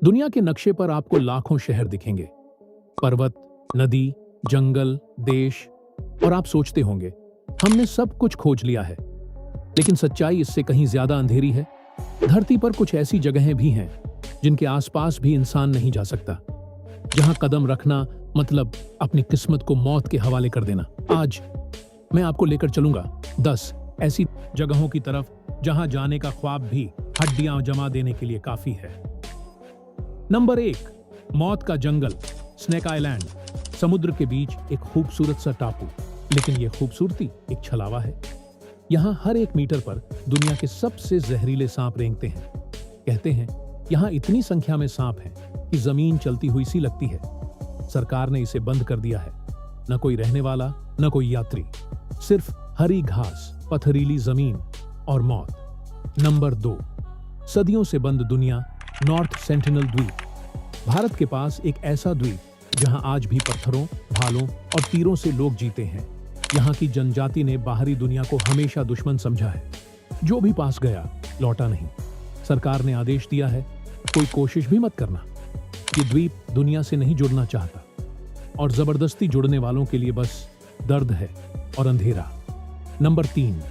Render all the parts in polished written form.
दुनिया के नक्शे पर आपको लाखों शहर दिखेंगे, पर्वत, नदी, जंगल, देश, और आप सोचते होंगे हमने सब कुछ खोज लिया है। लेकिन सच्चाई इससे कहीं ज्यादा अंधेरी है। धरती पर कुछ ऐसी जगहें भी हैं जिनके आसपास भी इंसान नहीं जा सकता, जहां कदम रखना मतलब अपनी किस्मत को मौत के हवाले कर देना। आज मैं आपको लेकर चलूंगा 10 ऐसी जगहों की तरफ जहां जाने का ख्वाब भी हड्डियां जमा देने के लिए काफी है। नंबर 1, मौत का जंगल, स्नेक आइलैंड। समुद्र के बीच एक खूबसूरत सा टापू, लेकिन यह खूबसूरती एक छलावा है। यहां हर 1 मीटर पर दुनिया के सबसे जहरीले सांप रेंगते हैं। कहते हैं यहां इतनी संख्या में सांप हैं कि जमीन चलती हुई सी लगती है। सरकार ने इसे बंद कर दिया है। न कोई रहने वाला, न कोई यात्री, सिर्फ हरी घास, पथरीली जमीन और मौत। नंबर 2, सदियों से बंद दुनिया, नॉर्थ सेंटिनल द्वीप। भारत के पास एक ऐसा द्वीप जहां आज भी पत्थरों, भालों और तीरों से लोग जीते हैं। यहाँ की जनजाति ने बाहरी दुनिया को हमेशा दुश्मन समझा है। जो भी पास गया लौटा नहीं। सरकार ने आदेश दिया है कोई कोशिश भी मत करना। ये द्वीप दुनिया से नहीं जुड़ना चाहता, और जबरदस्ती जुड़ने वालों के लिए बस दर्द है और अंधेरा। नंबर 3,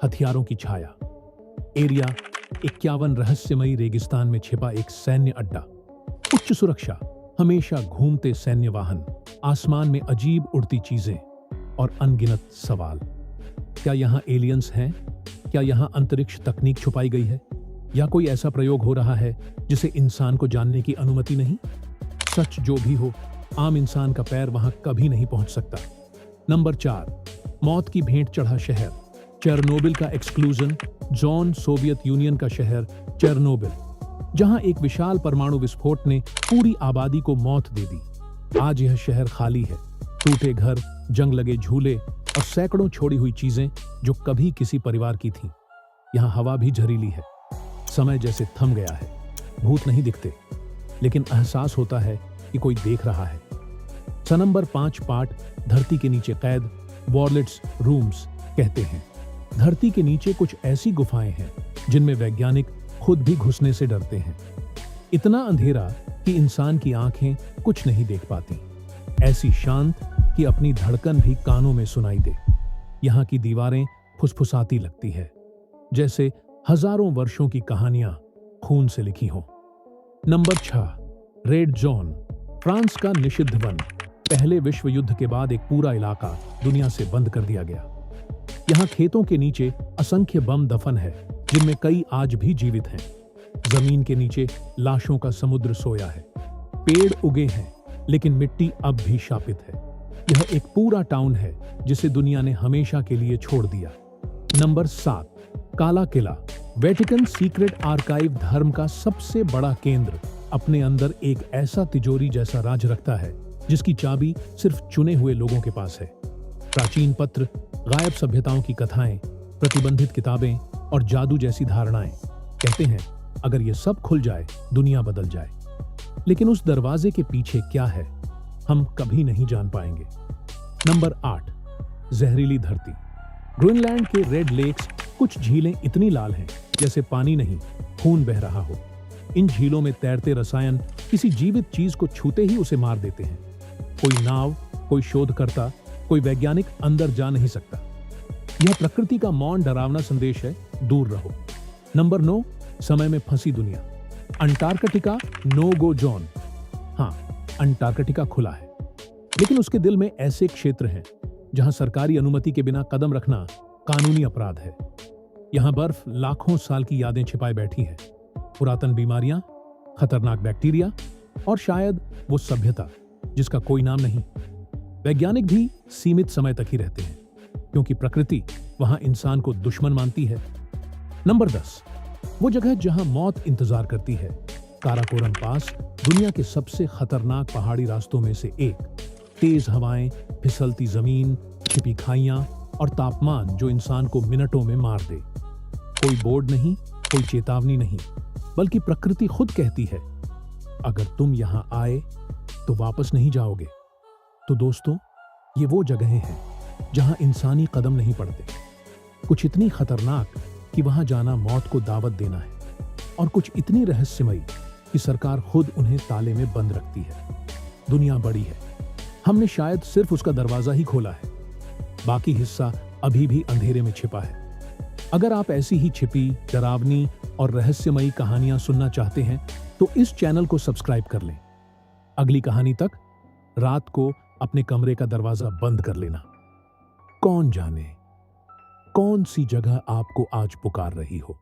हथियारों की छाया। एरिया 51 रहस्यमयी रेगिस्तान में छिपा एक सैन्य अड्डा। उच्च सुरक्षा, हमेशा घूमते सैन्य वाहन, आसमान में अजीब उड़ती चीजें और अनगिनत सवाल। क्या यहां एलियंस हैं? क्या यहां अंतरिक्ष तकनीक छुपाई गई है? या कोई ऐसा प्रयोग हो रहा है जिसे इंसान को जानने की अनुमति नहीं? सच जो भी हो, आम इंसान का पैर वहां कभी नहीं पहुंच सकता। नंबर 4, मौत की भेंट चढ़ा शहर, चेरनोबिल का एक्सक्लूजन जोन, सोवियत यूनियन का शहर चेरनोबिल, जहां एक विशाल परमाणु विस्फोट ने पूरी आबादी को मौत दे दी। आज यह शहर खाली है। टूटे घर, जंग लगे झूले और सैकड़ों छोड़ी हुई चीजें जो कभी किसी परिवार की थीं। यहां हवा भी जहरीली है। समय जैसे थम गया है। भूत नहीं दिखते, लेकिन एहसास होता है कि कोई देख रहा है। नंबर 5 पार्ट, धरती के नीचे कैद, वॉरलेट्स रूम्स कहते हैं। धरती के नीचे कुछ ऐसी गुफाएं हैं जिनमें वैज्ञानिक खुद भी घुसने से डरते हैं। इतना अंधेरा कि इंसान की आंखें कुछ नहीं देख पाती, ऐसी शांत कि अपनी धड़कन भी कानों में सुनाई दे। यहाँ की दीवारें फुसफुसाती लगती है, जैसे हजारों वर्षों की कहानियां खून से लिखी हों। नंबर 6, रेड जोन, फ्रांस का निषिद्ध वन। पहले विश्व युद्ध के बाद एक पूरा इलाका दुनिया से बंद कर दिया गया। यहाँ खेतों के नीचे असंख्य बम दफन है, जिनमें कई आज भी जीवित हैं। जमीन के नीचे लाशों का समुद्र सोया है। पेड़ उगे हैं, लेकिन मिट्टी अब भी शापित है। यह एक पूरा टाउन है जिसे दुनिया ने हमेशा के लिए छोड़ दिया। नंबर 7, काला किला, वेटिकन सीक्रेट आर्काइव धर्म का सबसे बड़ा केंद्र, अपने अंदर एक ऐसा तिजोरी जैसा राज रखता है जिसकी चाबी सिर्फ चुने हुए लोगों के पास है। प्राचीन पत्र, गायब सभ्यताओं की कथाएं, प्रतिबंधित किताबें और जादू जैसी धारणाएं। कहते हैं अगर ये सब खुल जाए दुनिया बदल जाए। लेकिन उस दरवाजे के पीछे क्या है, हम कभी नहीं जान पाएंगे। नंबर 8, जहरीली धरती, ग्रीनलैंड के रेड लेक्स। कुछ झीलें इतनी लाल हैं जैसे पानी नहीं, खून बह रहा हो। इन झीलों में तैरते रसायन किसी जीवित चीज को छूते ही उसे मार देते हैं। कोई नाव, कोई शोधकर्ता, कोई वैज्ञानिक अंदर जा नहीं सकता। यह प्रकृति का मौन डरावना संदेश है, दूर रहो। नंबर 9, समय में फंसी दुनिया, अंटार्कटिका नो गो जोन। हाँ, अंटार्कटिका खुला है, लेकिन उसके दिल में ऐसे क्षेत्र हैं जहां सरकारी अनुमति के बिना कदम रखना कानूनी अपराध है। यहां बर्फ लाखों साल की यादें छिपाए बैठी है, पुरातन बीमारियां, खतरनाक बैक्टीरिया और शायद वो सभ्यता जिसका कोई नाम नहीं। वैज्ञानिक भी सीमित समय तक ही रहते हैं, क्योंकि प्रकृति वहां इंसान को दुश्मन मानती है। नंबर 10, वो जगह जहां मौत इंतजार करती है, काराकोरम पास, दुनिया के सबसे खतरनाक पहाड़ी रास्तों में से एक। तेज हवाएं, फिसलती जमीन, छिपी खाइयां और तापमान जो इंसान को मिनटों में मार दे। कोई बोर्ड नहीं, कोई चेतावनी नहीं, बल्कि प्रकृति खुद कहती है अगर तुम यहां आए तो वापस नहीं जाओगे। तो दोस्तों, ये वो जगहें हैं जहां इंसानी कदम नहीं पड़ते। कुछ इतनी खतरनाक कि वहां जाना मौत को दावत देना है, और कुछ इतनी रहस्यमयी कि सरकार खुद उन्हें ताले में बंद रखती है। दुनिया बड़ी है, हमने शायद सिर्फ उसका दरवाजा ही खोला है, बाकी हिस्सा अभी भी अंधेरे में छिपा है। अगर आप ऐसी ही छिपी, डरावनी और रहस्यमयी कहानियां सुनना चाहते हैं तो इस चैनल को सब्सक्राइब कर लें। अगली कहानी तक रात को अपने कमरे का दरवाजा बंद कर लेना। कौन जाने कौन सी जगह आपको आज पुकार रही हो।